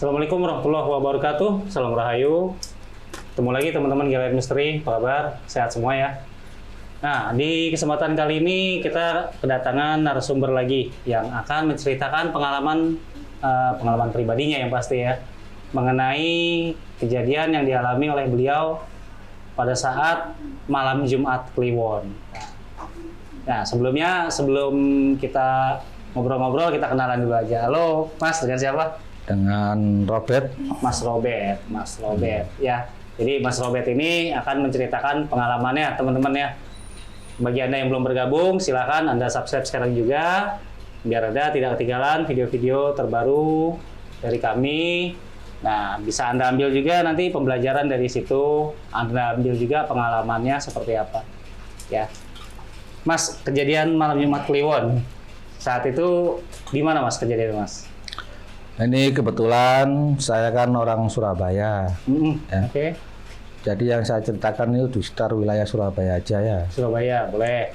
Assalamualaikum warahmatullahi wabarakatuh. Salam Rahayu. Ketemu lagi teman-teman Gilead Misteri. Apa kabar? Sehat semua ya? Nah, di kesempatan kali ini kita kedatangan narasumber lagi yang akan menceritakan pengalaman pribadinya yang pasti ya, mengenai kejadian yang dialami oleh beliau pada saat malam Jumat Kliwon. Nah, sebelum kita ngobrol-ngobrol, kita kenalan dulu aja. Halo, Mas, dengan siapa? Dengan Robert. Mas Robert. Ya, jadi Mas Robert ini akan menceritakan pengalamannya, teman-teman ya. Bagi Anda yang belum bergabung, silakan Anda subscribe sekarang juga, biar Anda tidak ketinggalan video-video terbaru dari kami. Nah, bisa Anda ambil juga nanti pembelajaran dari situ, Anda ambil juga pengalamannya seperti apa. Ya, Mas, kejadian malam Jumat Kliwon, saat itu di mana Mas kejadian Mas? Ini kebetulan saya kan orang Surabaya. Ya. Oke. Jadi yang saya ceritakan itu di sekitar wilayah Surabaya aja ya. Surabaya, boleh.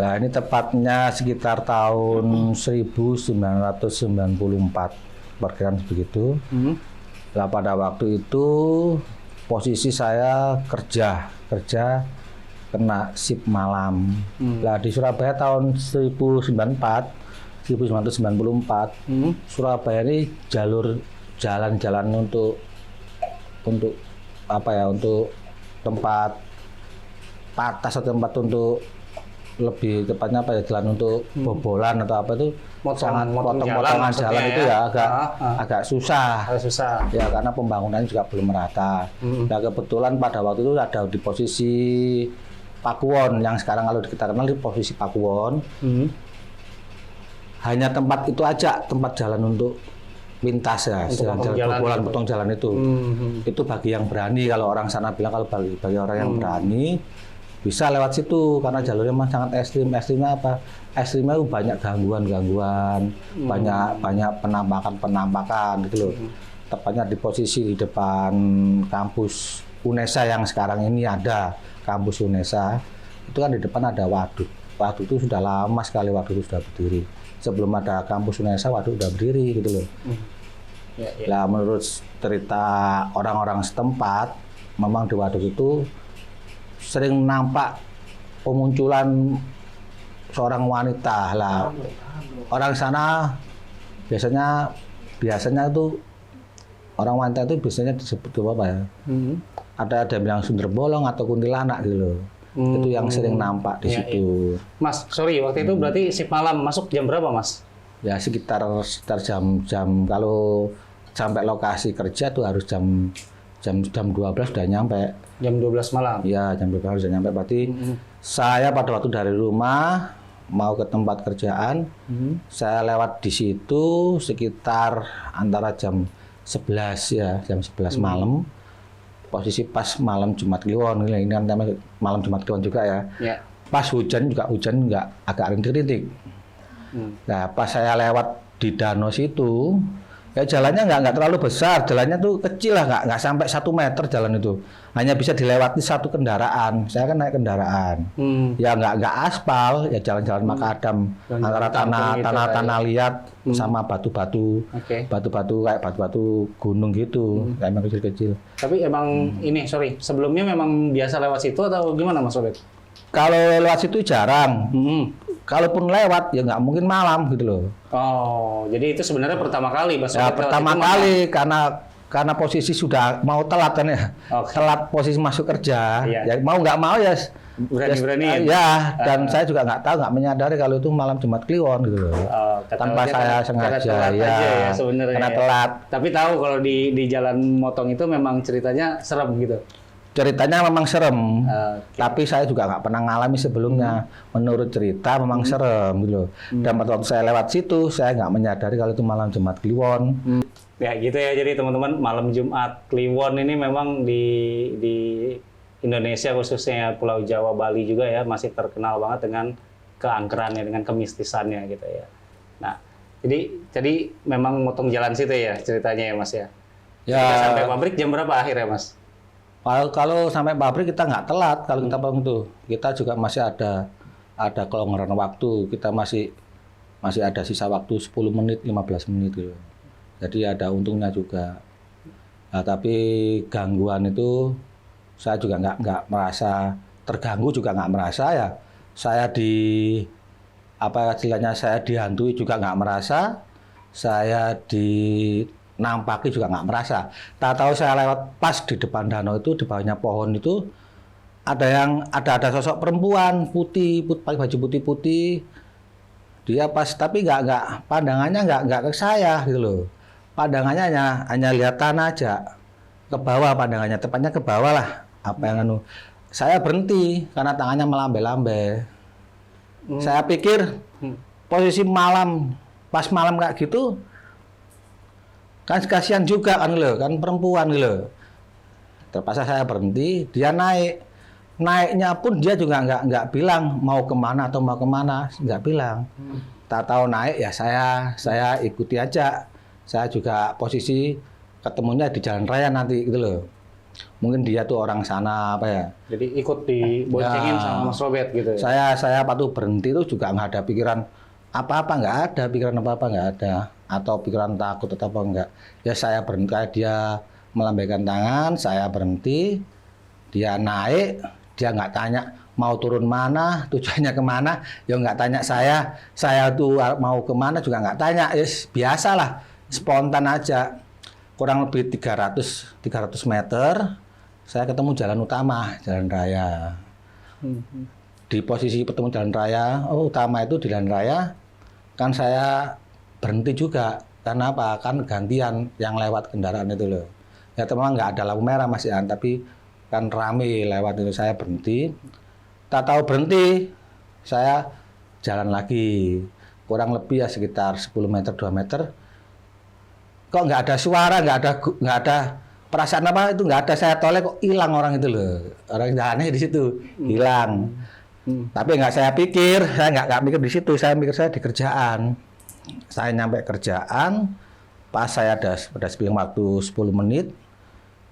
Nah, ini tepatnya sekitar tahun 1994, perkiraan begitu. Nah, pada waktu itu posisi saya kerja kena shift malam. Nah, di Surabaya tahun 1994, Surabaya ini jalan-jalan untuk apa ya, untuk tempat patas atau tempat untuk lebih tepatnya apa ya, jalan untuk bobolan atau apa itu sangat potong-potongan jalan itu ya agak susah. Ya, karena pembangunannya juga belum merata. Nah, kebetulan pada waktu itu ada di posisi Pakuwon, yang sekarang kalau kita kenal di posisi Pakuwon. Hanya tempat itu aja, tempat jalan untuk lintas ya, jalan potong jalan itu. Itu bagi yang berani, kalau orang sana bilang, kalau bagi orang yang berani bisa lewat situ, karena jalurnya memang sangat ekstrim. Ekstrimnya apa? Ekstrimnya itu banyak gangguan, banyak penampakan gitu loh. Tepatnya di posisi di depan kampus UNESA yang sekarang ini ada, kampus UNESA. Itu kan di depan ada waduk. Waduk itu sudah lama sekali, waduk itu sudah berdiri. Sebelum ada kampus UNESA, waduk udah berdiri gitu loh. Nah, menurut cerita orang-orang setempat, memang di waduk itu sering nampak pemunculan seorang wanita. Lah, orang sana biasanya itu orang wanita itu biasanya disebut apa ya? Ada bilang sundel bolong atau kuntilanak gitu loh. Itu yang sering nampak di situ. Mas, sorry, waktu itu berarti shift malam, masuk jam berapa, Mas? Ya, sekitar jam kalau sampai lokasi kerja tuh harus jam 12 sudah nyampe. Jam 12 malam? Ya, jam 12 sudah nyampe. Berarti saya pada waktu dari rumah mau ke tempat kerjaan, saya lewat di situ sekitar antara jam 11 ya, jam 11 malam. Posisi pas malam Jumat Kliwon, ini kan malam Jumat Kliwon juga ya. Pas hujan nggak agak rintik-rintik. Nah, pas saya lewat di danau situ, ya jalannya nggak terlalu besar, jalannya tuh kecil lah, nggak sampai 1 meter jalan itu. Hanya bisa dilewati satu kendaraan. Saya kan naik kendaraan. Ya nggak aspal, ya jalan-jalan makadam antara tanah liat sama batu-batu, kayak batu-batu gunung gitu, kayak emang kecil-kecil. Tapi emang sebelumnya memang biasa lewat situ atau gimana Mas Robert? Kalau lewat situ jarang. Kalaupun lewat ya nggak mungkin malam gitu loh. Oh, jadi itu sebenarnya pertama kali Mas Ya, Robert pertama kali karena posisi sudah mau telat kan ya. Telat posisi masuk kerja. Ya mau nggak mau ya berani. Ya, dan saya juga nggak menyadari kalau itu malam Jumat Kliwon gitu loh. Tanpa saya sengaja ya sebenarnya. Karena telat. Tapi tahu kalau di jalan motong itu memang ceritanya serem gitu. Ceritanya memang serem, tapi saya juga nggak pernah ngalami sebelumnya. Menurut cerita memang serem gitu loh. Dan pada waktu saya lewat situ, saya nggak menyadari kalau itu malam Jumat Kliwon. Ya gitu ya, jadi teman-teman, malam Jumat Kliwon ini memang di Indonesia, khususnya Pulau Jawa, Bali juga ya, masih terkenal banget dengan keangkerannya, dengan kemistisannya gitu ya. Nah, jadi memang motong jalan situ ya ceritanya ya Mas ya? Kita sampai pabrik jam berapa akhirnya Mas? Kalau sampai pabrik kita nggak telat, kalau kita pulang tuh, kita juga masih ada kelonggaran waktu, kita masih ada sisa waktu 10 menit, 15 menit gitu. Jadi ada untungnya juga. Nah, tapi gangguan itu saya juga nggak merasa terganggu, juga nggak merasa ya. Saya istilahnya saya dihantui juga nggak merasa. Saya dinampaki juga nggak merasa. Tak tahu saya lewat pas di depan danau itu, di bawahnya pohon itu ada sosok perempuan putih, pakai baju putih-putih. Dia pas, tapi nggak pandangannya nggak ke saya gitu loh. Pandangannya hanya lihat tanah aja, ke bawah pandangannya, tepatnya ke bawah lah. Saya berhenti karena tangannya melambai-lambai. Saya pikir posisi pas malam kayak gitu, kan kasihan juga kan loh, kan perempuan gitu. Terpaksa saya berhenti, dia naiknya pun dia juga nggak bilang mau kemana, nggak bilang. Tak tahu naik ya saya ikuti aja. Saya juga posisi ketemunya di jalan raya nanti gitu loh. Mungkin dia tuh orang sana apa ya. Jadi ikut diboncengin sama Mas Robert gitu ya? Saya waktu berhenti itu juga nggak ada pikiran apa-apa, nggak ada pikiran apa-apa, nggak ada. Atau pikiran takut atau apa enggak. Ya saya berhenti, dia melambaikan tangan, saya berhenti. Dia naik, dia nggak tanya mau turun mana, tujuannya kemana, ya nggak tanya saya tuh mau kemana juga nggak tanya, ya biasalah, spontan aja. Kurang lebih 300 meter, saya ketemu jalan utama, jalan raya. Di posisi ketemu jalan raya, utama itu di jalan raya, kan saya berhenti juga, karena apa? Kan gantian yang lewat kendaraan itu loh. Ya teman nggak ada lampu merah Mas Ian, tapi kan rame lewat itu, saya berhenti. Tak tahu berhenti, saya jalan lagi, kurang lebih ya sekitar 10 meter, 2 meter. Kok nggak ada suara, nggak ada perasaan apa itu, nggak ada, saya toleh kok hilang orang itu loh. Orang yang aneh di situ, hilang. Tapi nggak saya pikir, saya nggak mikir di situ, saya mikir saya di kerjaan. Saya nyampe kerjaan, pas saya ada sepiling waktu 10 menit,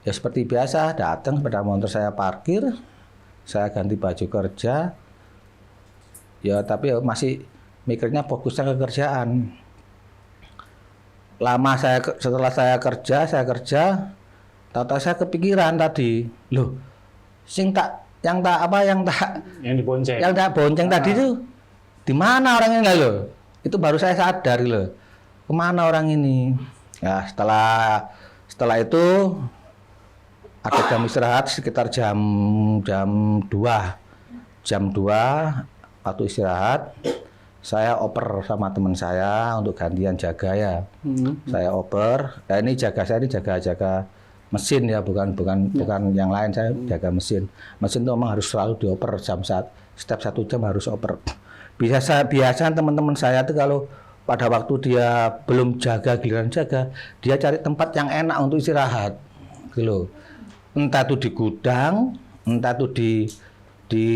ya seperti biasa, datang sepeda motor saya parkir, saya ganti baju kerja, ya tapi masih mikirnya fokusnya ke kerjaan. Lama setelah saya kerja, tahu-tahu saya kepikiran tadi, loh, yang tak bonceng tadi itu di mana orangnya enggak loh? Itu baru saya sadar loh, kemana orang ini? Ya setelah itu ada jam istirahat sekitar jam 2 waktu istirahat, saya oper sama teman saya untuk gantian jaga ya. Saya oper, ya ini jaga mesin ya, bukan yang lain, saya jaga mesin itu memang harus selalu dioper setiap 1 jam harus oper. Biasa teman-teman saya tuh kalau pada waktu dia belum giliran jaga, dia cari tempat yang enak untuk istirahat gitu. Entah itu di gudang, entah itu di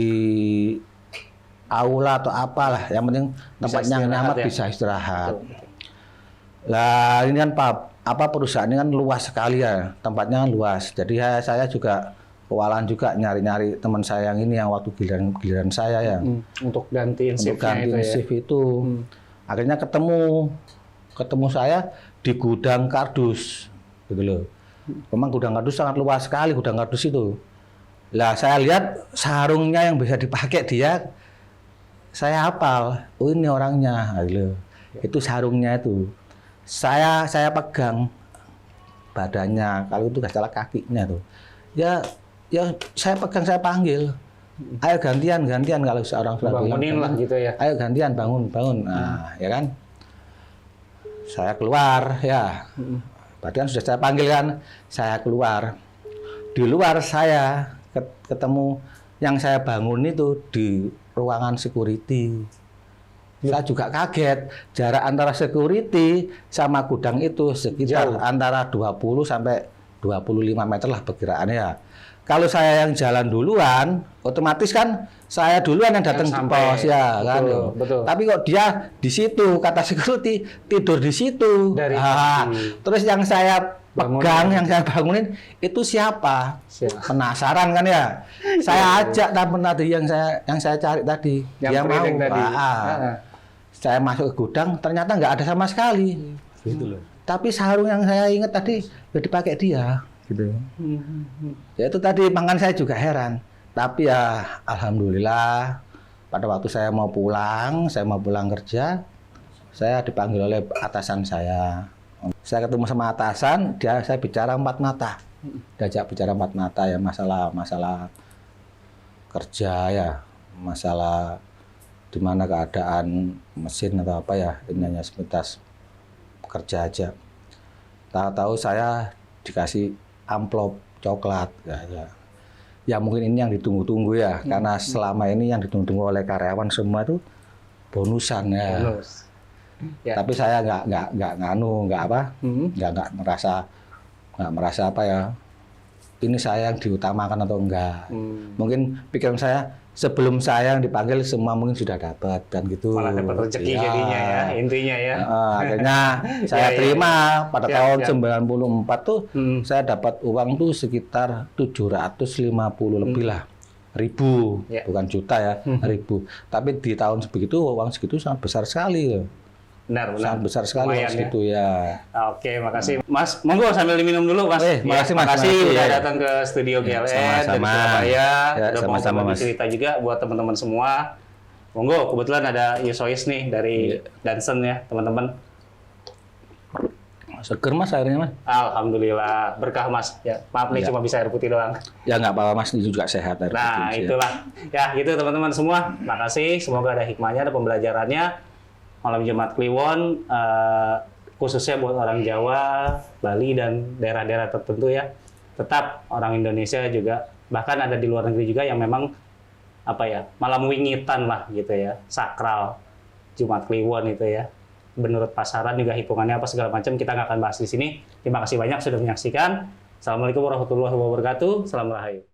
aula atau apalah, yang penting tempatnya nyaman ya? Bisa istirahat. Lah ini kan perusahaan ini kan luas sekali ya, tempatnya kan luas. Jadi saya juga kewalahan juga nyari teman saya yang ini yang waktu giliran saya ya. Untuk gantiin shift itu. Akhirnya ketemu saya di gudang kardus gitu loh. Memang gudang kardus sangat luas sekali, gudang kardus itu. Lah saya lihat sarungnya yang bisa dipakai dia, saya hafal, oh ini orangnya, gitu. Itu sarungnya itu. Saya pegang badannya, kalau itu nggak salah kakinya tuh. Ya saya pegang, saya panggil. Ayo gantian kalau seorang sudah bangunin lah gitu ya. Ayo gantian bangun. Nah, ya kan. Saya keluar ya. Padahal sudah saya panggil kan, saya keluar. Di luar saya ketemu yang saya bangun itu di ruangan security. Saya juga kaget, jarak antara security sama gudang itu sekitar antara 20 sampai 25 meter lah perkiraannya ya. Kalau saya yang jalan duluan, otomatis kan saya duluan yang datang di pos ya kan. Betul. Tapi kok dia di situ, kata security tidur di situ. Terus yang saya pegang, yang saya bangunin itu siapa? Penasaran kan ya. Saya ajak tadi yang saya cari tadi. Dia mau. Tadi. Saya masuk ke gudang, ternyata nggak ada sama sekali. Gitu loh. Tapi sarung yang saya ingat tadi udah dipakai dia, gitu. Ya itu tadi, makanya saya juga heran. Tapi ya alhamdulillah pada waktu saya mau pulang kerja, saya dipanggil oleh atasan saya. Saya ketemu sama atasan, saya bicara empat mata. Diajak bicara empat mata ya, masalah kerja ya, masalah di mana keadaan mesin atau apa ya, ini hanya sebatas kerja aja. Tahu-tahu saya dikasih amplop coklat ya mungkin ini yang ditunggu-tunggu ya, karena selama ini yang ditunggu-tunggu oleh karyawan semua itu bonusan ya. Bonus. Ya. Tapi saya nggak merasa apa ya, ini saya yang diutamakan atau enggak. Mungkin pikiran saya sebelum saya yang dipanggil semua mungkin sudah dapat dan gitu. Malah dapat rezeki jadinya ya, intinya ya. Akhirnya saya terima pada tahun 94 tuh saya dapat uang tuh sekitar 750 lebih lah. Ribu, bukan juta ya, ribu. Tapi di tahun sebegitu uang segitu sangat besar sekali. Benar. Sangat besar sekali uang segitu ya. Oke, makasih Mas. Monggo sambil diminum dulu Mas. Makasih udah datang ke studio GLN dari Surabaya. Udah mau berbagi cerita juga buat teman-teman semua. Monggo, kebetulan ada Yusois nih dari Dansen ya, teman-teman. Seger Mas airnya Mas. Alhamdulillah, berkah Mas. Ya, maaf nih cuma bisa air putih doang. Ya nggak apa-apa Mas, itu juga sehat air Nah, putih. itulah. Ya, gitu teman-teman semua. Makasih, semoga ada hikmahnya, ada pembelajarannya. Malam Jumat Kliwon, khususnya buat orang Jawa, Bali, dan daerah-daerah tertentu ya. Tetap orang Indonesia juga, bahkan ada di luar negeri juga yang memang apa ya, malam wingitan lah gitu ya, sakral Jumat Kliwon itu ya. Menurut pasaran juga hitungannya apa segala macam, kita nggak akan bahas di sini. Terima kasih banyak sudah menyaksikan. Assalamualaikum warahmatullahi wabarakatuh. Salam Rahayu.